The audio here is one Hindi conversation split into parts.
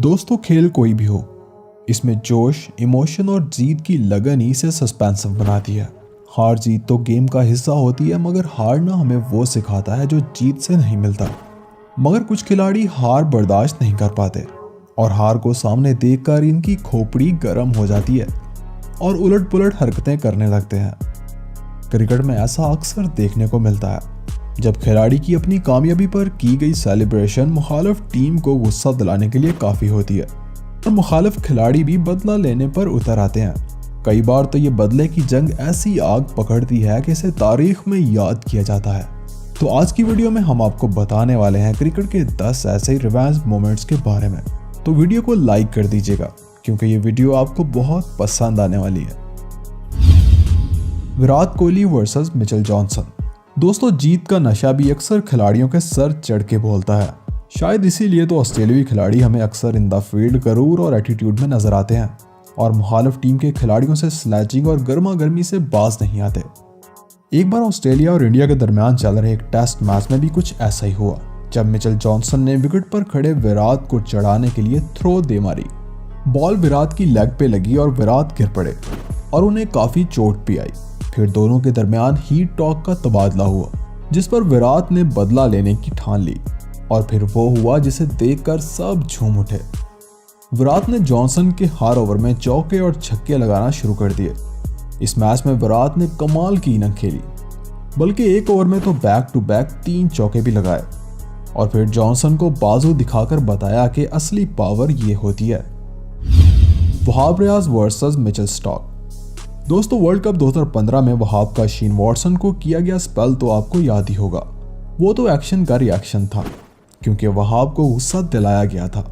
दोस्तों, खेल कोई भी हो, इसमें जोश, इमोशन और जीत की लगन ही इसे सस्पेंसिव बनाती है। हार जीत तो गेम का हिस्सा होती है, मगर हारना हमें वो सिखाता है जो जीत से नहीं मिलता। मगर कुछ खिलाड़ी हार बर्दाश्त नहीं कर पाते और हार को सामने देखकर इनकी खोपड़ी गर्म हो जाती है और उलट पुलट हरकतें करने लगते हैं। क्रिकेट में ऐसा अक्सर देखने को मिलता है, जब खिलाड़ी की अपनी कामयाबी पर की गई सेलिब्रेशन मुखालिफ टीम को गुस्सा दिलाने के लिए काफ़ी होती है और मुखालिफ खिलाड़ी भी बदला लेने पर उतर आते हैं। कई बार तो ये बदले की जंग ऐसी आग पकड़ती है कि इसे तारीख में याद किया जाता है। तो आज की वीडियो में हम आपको बताने वाले हैं क्रिकेट के 10 ऐसे रिवेंज मोमेंट्स के बारे में। तो वीडियो को लाइक कर दीजिएगा, क्योंकि ये वीडियो आपको बहुत पसंद आने वाली है। Virat Kohli versus Mitchell Johnson. दोस्तों, जीत का नशा भी अक्सर खिलाड़ियों के सर चढ़ के बोलता है। शायद इसीलिए तो ऑस्ट्रेलियाई खिलाड़ी हमें अक्सर इन द फील्ड गरूर और एटीट्यूड में नजर आते हैं और मुखालिफ टीम के खिलाड़ियों से स्लैचिंग और गर्मा गर्मी से बाज नहीं आते। एक बार ऑस्ट्रेलिया और इंडिया के दरमियान चल रहे एक टेस्ट मैच में भी कुछ ऐसा ही हुआ, जब मिचेल जॉनसन ने विकेट पर खड़े विराट को चढ़ाने के लिए थ्रो दे मारी। बॉल विराट की लेग पे लगी और विराट गिर पड़े और उन्हें काफी चोट भी आई। फिर दोनों के दरमियान हीट टॉक का तबादला हुआ, जिस पर विराट ने बदला लेने की ठान ली और फिर वो हुआ जिसे देखकर सब झूम उठे। विराट ने जॉनसन के हर ओवर में चौके और छक्के लगाना शुरू कर दिए। इस मैच में विराट ने कमाल की इनिंग खेली, बल्कि एक ओवर में तो बैक टू बैक 3 चौके भी लगाए और फिर जॉनसन को बाजू दिखाकर बताया कि असली पावर ये होती है। Wahab Riaz versus Mitchell Starc. दोस्तों, वर्ल्ड कप 2015 में वहाब का शेन वॉटसन को किया गया स्पेल तो आपको याद ही होगा। वो तो एक्शन का रिएक्शन था, क्योंकि वहाब को गुस्सा दिलाया गया था।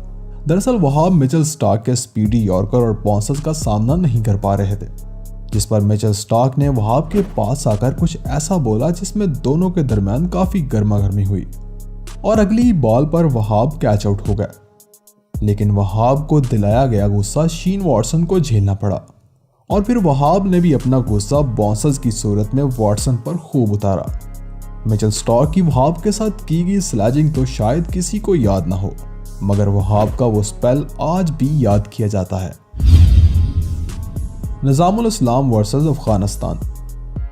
दरअसल वहाब मिचेल स्टार्क के स्पीडी यॉर्कर और बाउंसर्स का सामना नहीं कर पा रहे थे, जिस पर मिचेल स्टार्क ने वहाब के पास आकर कुछ ऐसा बोला जिसमें दोनों के दरमियान काफी गर्मा गर्मी हुई और अगली ही बॉल पर वहाब कैच आउट हो गया। लेकिन वहाब को दिलाया गया गुस्सा शेन वॉटसन को झेलना पड़ा और फिर वहाब ने भी अपना गुस्सा बाउंसर्स की सूरत में वॉटसन पर खूब उतारा। मिचेल स्टार्क की वहाब के साथ की गई स्लैजिंग तो शायद किसी को याद ना हो, मगर वहाब का वो स्पेल आज भी याद किया जाता है। निजामुल इस्लाम वर्सेस अफगानिस्तान।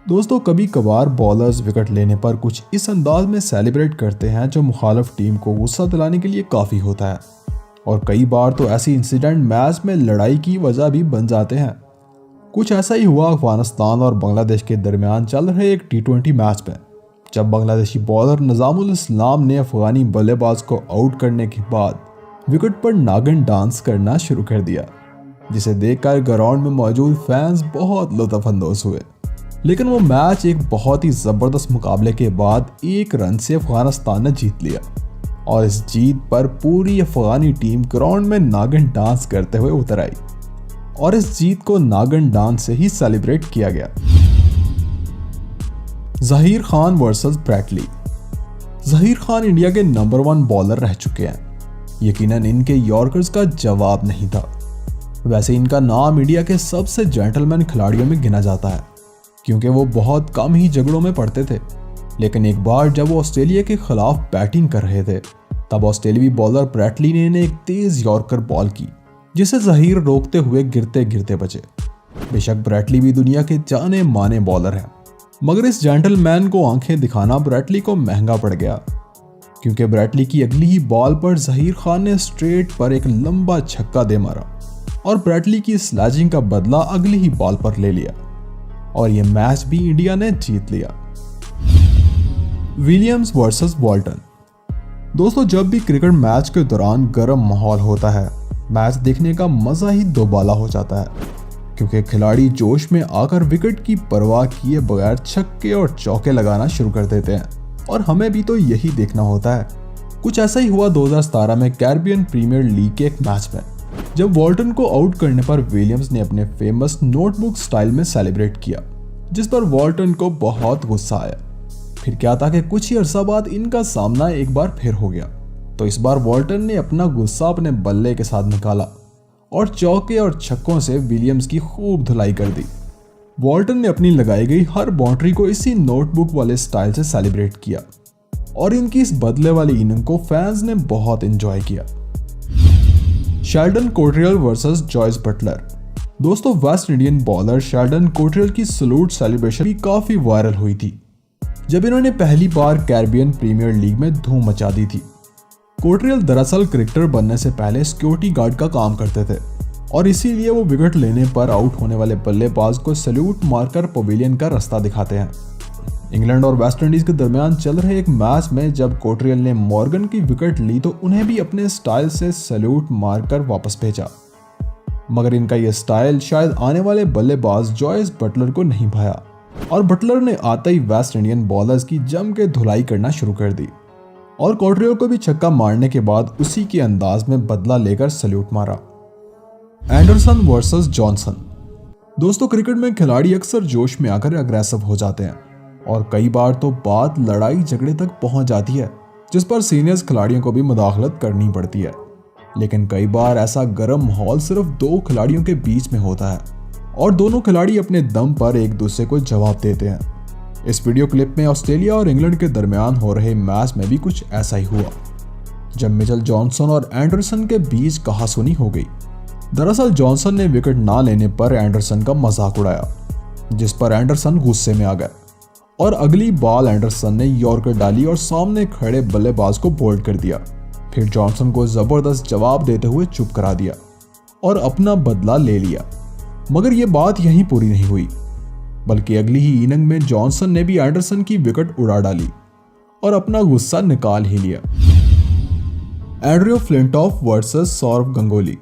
दोस्तों, कभी कभार बॉलर्स विकेट लेने पर कुछ इस अंदाज में सेलिब्रेट करते हैं जो मुखालिफ टीम को गुस्सा दिलाने के लिए काफ़ी होता है और कई बार तो ऐसे इंसिडेंट मैच में लड़ाई की वजह भी बन जाते हैं। कुछ ऐसा ही हुआ अफगानिस्तान और बांग्लादेश के दरमियान चल रहे एक T20 मैच में, जब बांग्लादेशी बॉलर निजामुल इस्लाम ने अफगानी बल्लेबाज को आउट करने के बाद विकेट पर नागिन डांस करना शुरू कर दिया, जिसे देखकर ग्राउंड में मौजूद फैंस बहुत लुत्फअंदोज हुए। लेकिन वो मैच एक बहुत ही ज़बरदस्त मुकाबले के बाद 1 रन से अफगानिस्तान ने जीत लिया और इस जीत पर पूरी अफगानी टीम ग्राउंड में नागिन डांस करते हुए उतर आई और इस जीत को नागिन डांस से ही सेलिब्रेट किया गया। जहीर खान वर्सेस ब्रैट ली। जहीर खान इंडिया के नंबर 1 बॉलर रह चुके हैं। यकीनन इनके यॉर्कर्स का जवाब नहीं था। वैसे इनका नाम इंडिया के सबसे जेंटलमैन खिलाड़ियों में गिना जाता है, क्योंकि वो बहुत कम ही झगड़ों में पड़ते थे। लेकिन एक बार जब वो ऑस्ट्रेलिया के खिलाफ बैटिंग कर रहे थे, तब ऑस्ट्रेलियाई बॉलर ब्रैट ली ने एक तेज यॉर्कर बॉल की, जिसे जहीर रोकते हुए गिरते गिरते बचे। बेशक ब्रैट ली भी दुनिया के जाने माने बॉलर हैं, मगर इस जेंटलमैन को आंखें दिखाना ब्रैट ली को महंगा पड़ गया, क्योंकि ब्रैट ली की अगली ही बॉल पर जहीर खान ने स्ट्रेट पर एक लंबा छक्का दे मारा और ब्रैट ली की स्लैजिंग का बदला अगली ही बॉल पर ले लिया और यह मैच भी इंडिया ने जीत लिया। Williams versus वॉल्टन। दोस्तों, जब भी क्रिकेट मैच के दौरान गर्म माहौल होता है, मैच देखने का मजा ही दोबाला हो जाता है, क्योंकि खिलाड़ी जोश में आकर विकेट की परवाह किए बगैर छक्के और चौके लगाना शुरू कर देते हैं और हमें भी तो यही देखना होता है। कुछ ऐसा ही हुआ 2017 में कैरिबियन प्रीमियर लीग के एक मैच में, जब वॉल्टन को आउट करने पर विलियम्स ने अपने फेमस नोटबुक स्टाइल में सेलिब्रेट किया, जिस पर वॉल्टन को बहुत गुस्सा आया। फिर क्या था कि कुछ ही अरसा बाद इनका सामना एक बार फिर हो गया, तो इस बार वॉल्टन ने अपना गुस्सा अपने बल्ले के साथ निकाला और चौके और छक्कों से विलियम्स की खूब धुलाई कर दी। वॉल्टन ने अपनी लगाई गई हर बाउंड्री को इसी नोटबुक वाले स्टाइल से सेलिब्रेट किया और इनकी इस बदले वाली इनिंग को फैंस ने बहुत एंजॉय किया। Sheldon Cottrell versus Jos Buttler. दोस्तों, West Indian bowler Sheldon Cottrell की सलूट सेलिब्रेशन भी काफी वायरल हुई थी जब इन्होंने पहली बार कैरिबियन प्रीमियर लीग में धूम मचा दी थी। कोट्रियल दरअसल क्रिकेटर बनने से पहले सिक्योरिटी गार्ड का काम करते थे और इसीलिए वो विकेट लेने पर आउट होने वाले बल्लेबाज को सैल्यूट मारकर पवेलियन का रास्ता दिखाते हैं। इंग्लैंड और वेस्ट इंडीज के दरमियान चल रहे एक मैच में जब कोट्रियल ने मॉर्गन की विकेट ली तो उन्हें भी अपने स्टाइल से सैल्यूट मारकर वापस भेजा, मगर इनका यह स्टाइल शायद आने वाले बल्लेबाज जॉयस बटलर को नहीं भाया और बटलर ने आते ही वेस्ट इंडियन बॉलर्स की जम के धुलाई करना शुरू कर दी और कोट्रियल को भी छक्का मारने के बाद उसी के अंदाज में बदला लेकर सैल्यूट मारा। Anderson versus Johnson. दोस्तों, क्रिकेट में खिलाड़ी अक्सर जोश में आकर अग्रेसिव हो जाते हैं और कई बार तो बात लड़ाई झगड़े तक पहुंच जाती है जिस पर सीनियर्स खिलाड़ियों को भी मुदाखलत करनी पड़ती है। लेकिन कई बार ऐसा गर्म माहौल सिर्फ दो खिलाड़ियों के बीच में होता है और दोनों खिलाड़ी अपने दम पर एक दूसरे को जवाब देते हैं। इस वीडियो क्लिप में ऑस्ट्रेलिया और इंग्लैंड के दरमियान हो रहे मैच में भी कुछ ऐसा ही हुआ जब मिचेल जॉनसन और एंडरसन के बीच कहासुनी हो गई। दरअसल जॉनसन ने विकेट ना लेने पर एंडरसन का मजाक उड़ाया, जिस पर एंडरसन गुस्से में आ गया और अगली बॉल एंडरसन ने यॉर्कर डाली और सामने खड़े बल्लेबाज को बोल्ड कर दिया। फिर जॉनसन को जबरदस्त जवाब देते हुए चुप करा दिया और अपना बदला ले लिया। मगर यह बात यहीं पूरी नहीं हुई, बल्कि अगली ही इनिंग में जॉनसन ने भी एंडरसन की विकेट उड़ा डाली और अपना गुस्सा निकाल ही लिया। Andrew Flintoff versus Sourav Ganguly.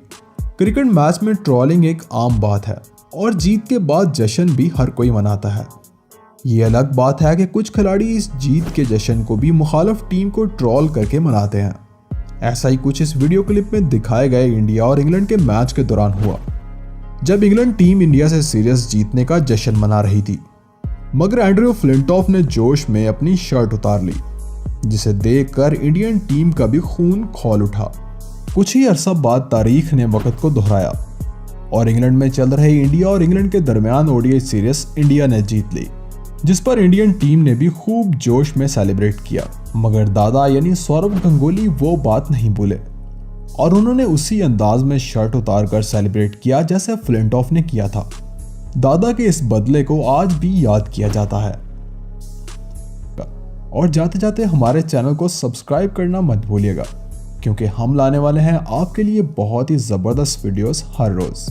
Cricket match में ट्रोलिंग एक आम बात है और जीत के बाद जश्न भी हर कोई मनाता है। ये अलग बात है कि कुछ खिलाड़ी इस जीत के जश्न को भी मुखालिफ टीम को ट्रोल करके मनाते हैं। ऐसा ही कुछ इस वीडियो क्लिप में दिखाए गए इंडिया और इंग्लैंड के मैच के दौरान हुआ, जब इंग्लैंड टीम इंडिया से सीरीज जीतने का जश्न मना रही थी, मगर एंड्रयू फ्लिंटॉफ ने जोश में अपनी शर्ट उतार ली, जिसे देखकर इंडियन टीम का भी खून खौल उठा। कुछ ही अरसा बाद तारीख ने वक्त को दोहराया और इंग्लैंड में चल रहे इंडिया और इंग्लैंड के दरमियान ओडीआई सीरीज इंडिया ने जीत ली, जिस पर इंडियन टीम ने भी खूब जोश में सेलिब्रेट किया। मगर दादा यानी सौरव गंगोली वो बात नहीं भूले और उन्होंने उसी अंदाज में शर्ट उतार कर सेलिब्रेट किया जैसे फ्लिंटॉफ ने किया था। दादा के इस बदले को आज भी याद किया जाता है। और जाते जाते हमारे चैनल को सब्सक्राइब करना मत भूलिएगा, क्योंकि हम लाने वाले हैं आपके लिए बहुत ही जबरदस्त वीडियोस हर रोज।